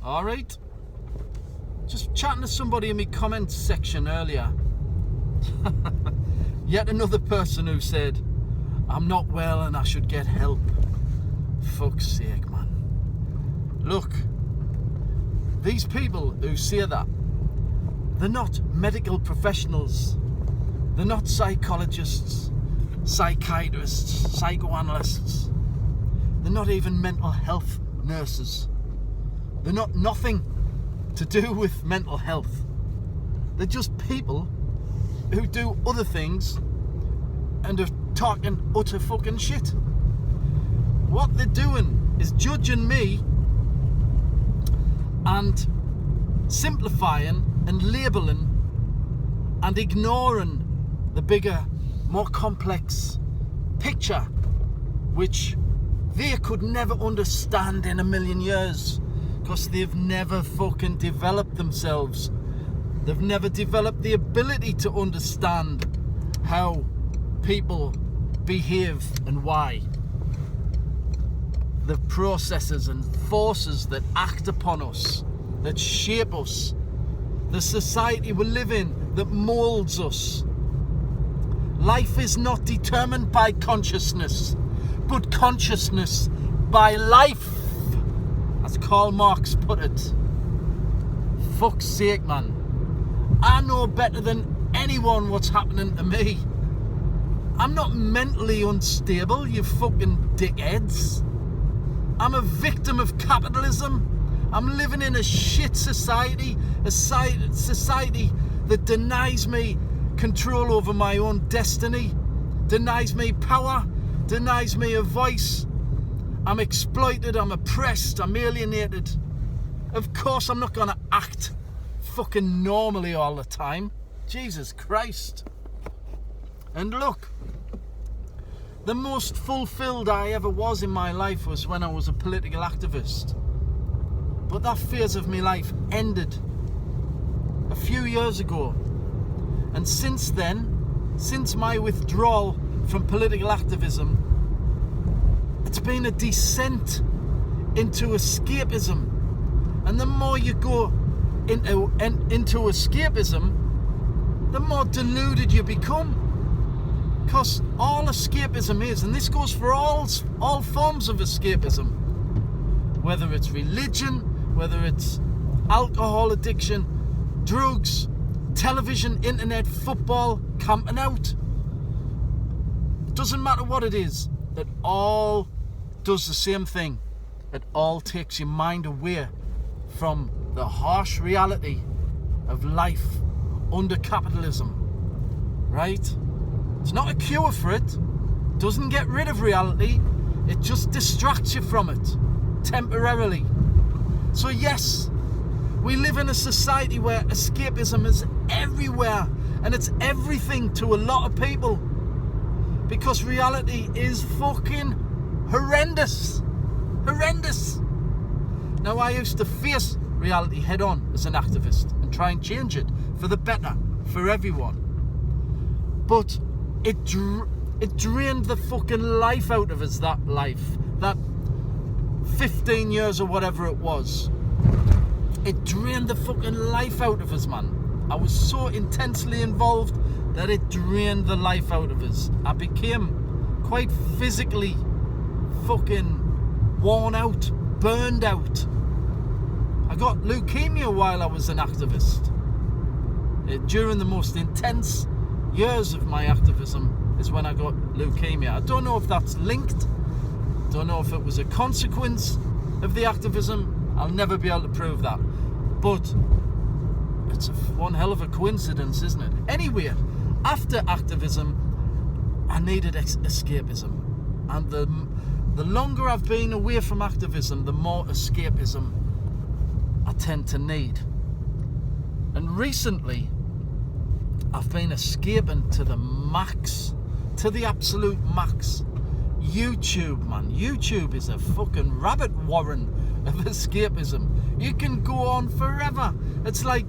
Alright? Just chatting to somebody in my comments section earlier. Yet another person who said, I'm not well and I should get help. Fuck's sake, man. Look, these people who say that, they're not medical professionals. They're not psychologists, psychiatrists, psychoanalysts. They're not even mental health nurses. They're not nothing to do with mental health. They're just people who do other things and are talking utter fucking shit. What they're doing is judging me and simplifying and labelling and ignoring the bigger, more complex picture, which they could never understand in a million years, because they've never fucking developed themselves. They've never developed the ability to understand how people behave and why. The processes and forces that act upon us, that shape us, the society we live in that moulds us. Life is not determined by consciousness, but consciousness by life, as Karl Marx put it. Fuck's sake, man. I know better than anyone what's happening to me. I'm not mentally unstable, you fucking dickheads. I'm a victim of capitalism. I'm living in a shit society, a society that denies me control over my own destiny, denies me power, denies me a voice. I'm exploited, I'm oppressed, I'm alienated. Of course I'm not going to act fucking normally all the time. Jesus Christ. And look, the most fulfilled I ever was in my life was when I was a political activist. But that phase of my life ended a few years ago. And since then, since my withdrawal from political activism, it's been a descent into escapism. And the more you go into escapism, the more deluded you become. Because all escapism is, and this goes for all forms of escapism, whether it's religion, whether it's alcohol addiction, drugs, television, internet, football, camping out. It doesn't matter what it is, it all does the same thing. It all takes your mind away from the harsh reality of life under capitalism, right? It's not a cure for it. Doesn't get rid of reality. It just distracts you from it temporarily. So yes, we live in a society where escapism is everywhere, and it's everything to a lot of people, because reality is fucking horrendous. Horrendous. Now, I used to face reality head on as an activist and try and change it for the better for everyone. But it drained the fucking life out of us, that life. That 15 years or whatever it was. It drained the fucking life out of us, man. I was so intensely involved that it drained the life out of us. I became quite physically fucking worn out, burned out. I got leukemia while I was an activist. During the most intense years of my activism is when I got leukemia. I don't know if that's linked. Don't know if it was a consequence of the activism. I'll never be able to prove that. But it's one hell of a coincidence, isn't it? Anyway, after activism, I needed escapism. And the longer I've been away from activism, the more escapism I tend to need. And recently, I've been escaping to the max, to the absolute max. YouTube, man. YouTube is a fucking rabbit warren of escapism. You can go on forever. It's like,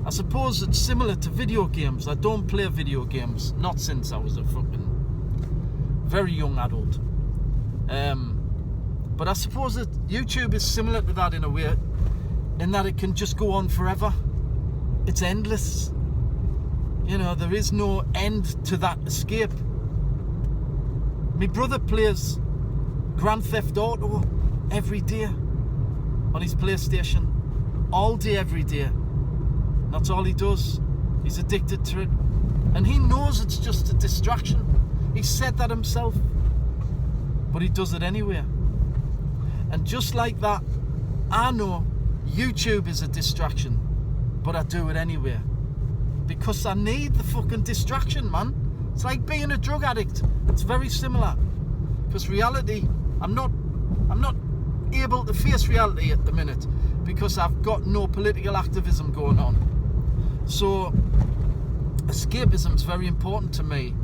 I suppose it's similar to video games. I don't play video games, not since I was a fucking very young adult. But I suppose that YouTube is similar to that in a way. in that it can just go on forever. It's endless. You know, there is no end to that escape. My brother plays Grand Theft Auto every day on his PlayStation, all day, every day. And that's all he does. He's addicted to it. And he knows it's just a distraction. He said that himself. But he does it anyway. And just like that, I know YouTube is a distraction, but I do it anyway. Because I need the fucking distraction, man. It's like being a drug addict. It's very similar. Because reality, I'm not able to face reality at the minute because I've got no political activism going on. So escapism is very important to me,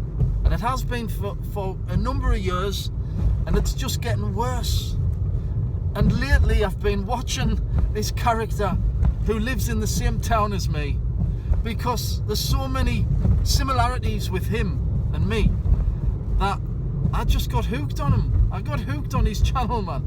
and it has been for a number of years, and it's just getting worse. And lately I've been watching this character who lives in the same town as me, because there's so many similarities with him and me that I just got hooked on him. I got hooked on his channel, man.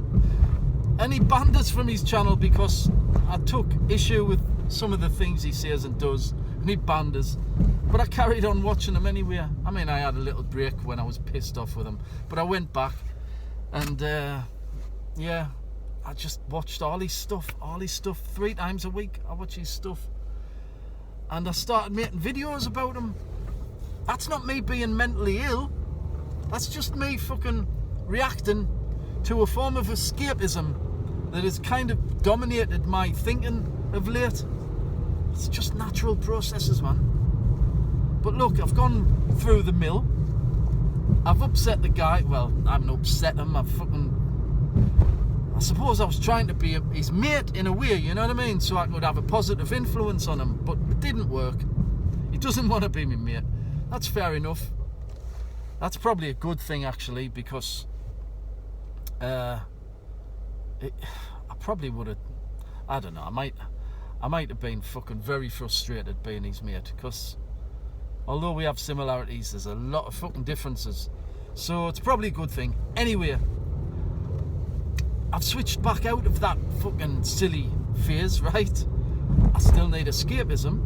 And he banned us from his channel because I took issue with some of the things he says and does, and he banned us. But I carried on watching him anyway. I mean, I had a little break when I was pissed off with him, but I went back and yeah, I just watched all his stuff 3 times a week. I watch his stuff, and I started making videos about him. That's not me being mentally ill. That's just me fucking reacting to a form of escapism that has kind of dominated my thinking of late. It's just natural processes, man. But look, I've gone through the mill. I've upset the guy. Well, I haven't upset him. I suppose I was trying to be his mate in a way, you know what I mean? So I could have a positive influence on him, but it didn't work. He doesn't want to be my mate. That's fair enough. That's probably a good thing, actually, because I probably would have, I don't know, I might have been fucking very frustrated being his mate, because although we have similarities, there's a lot of fucking differences. So it's probably a good thing. Anyway, I've switched back out of that fucking silly phase, right? I still need escapism,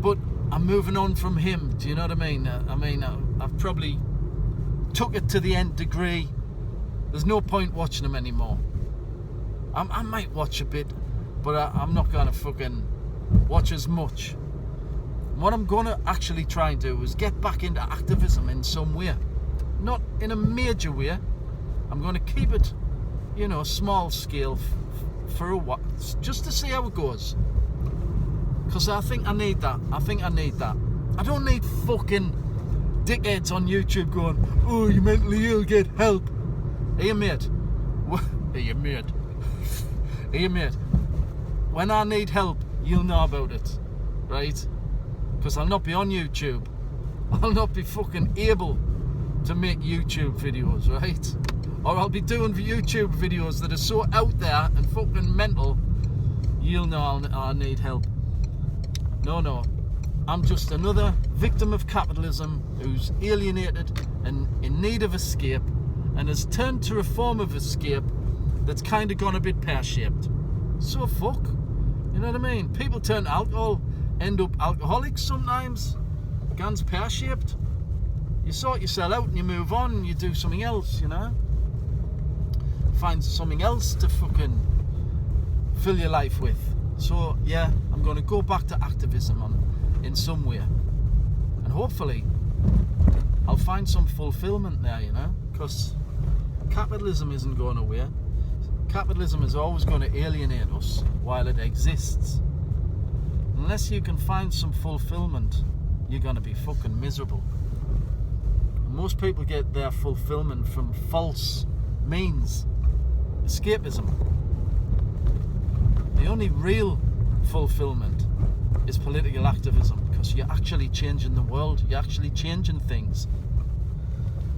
but I'm moving on from him. Do you know what I mean? I've probably took it to the nth degree. There's no point watching him anymore. I might watch a bit, but I'm not going to fucking watch as much. What I'm going to actually try and do is get back into activism in some way. Not in a major way. I'm going to keep it, you know, small scale for a while, just to see how it goes. Because I think I need that. I don't need fucking dickheads on YouTube going, oh, you're mentally ill, get help. Hey, mate. Hey, mate. Hey, mate. When I need help, you'll know about it, right? Because I'll not be on YouTube. I'll not be fucking able to make YouTube videos, right? Or I'll be doing YouTube videos that are so out there and fucking mental, you'll know I need help. No. I'm just another victim of capitalism who's alienated and in need of escape, and has turned to a form of escape that's kind of gone a bit pear-shaped. So fuck. You know what I mean? People turn to alcohol, end up alcoholics sometimes. Guns pear-shaped. You sort yourself out and you move on and you do something else, you know? Find something else to fucking fill your life with. So yeah, I'm going to go back to activism in some way, and hopefully I'll find some fulfillment there, you know, because capitalism isn't going away. Capitalism is always going to alienate us while it exists. Unless you can find some fulfillment, you're going to be fucking miserable. Most people get their fulfillment from false means. Escapism. The only real fulfillment is political activism, because you're actually changing the world, you're actually changing things.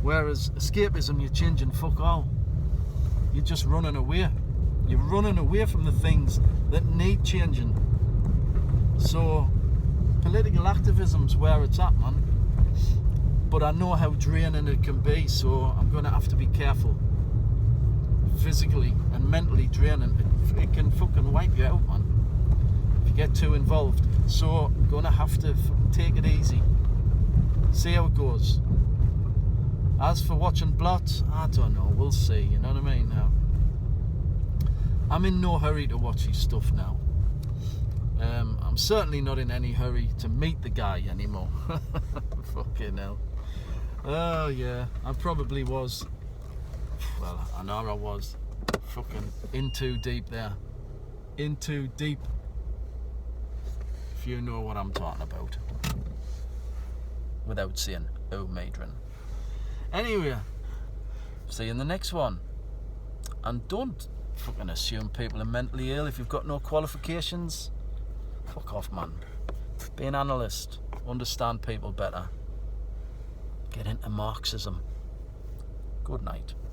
Whereas escapism, you're changing fuck all. You're just running away. You're running away from the things that need changing. So political activism's where it's at, man. But I know how draining it can be, so I'm going to have to be careful. physically and mentally draining. It can fucking wipe you out, man, if you get too involved. So I'm gonna have to take it easy, see how it goes. As for watching Blot, I don't know, we'll see, you know what I mean? Now, I'm in no hurry to watch his stuff now. I'm certainly not in any hurry to meet the guy anymore. Fucking hell. Oh yeah, I probably was. Well, I know I was fucking in too deep there. In too deep. If you know what I'm talking about. Without saying, oh, Madron. Anyway, see you in the next one. And don't fucking assume people are mentally ill if you've got no qualifications. Fuck off, man. Be an analyst. Understand people better. Get into Marxism. Good night.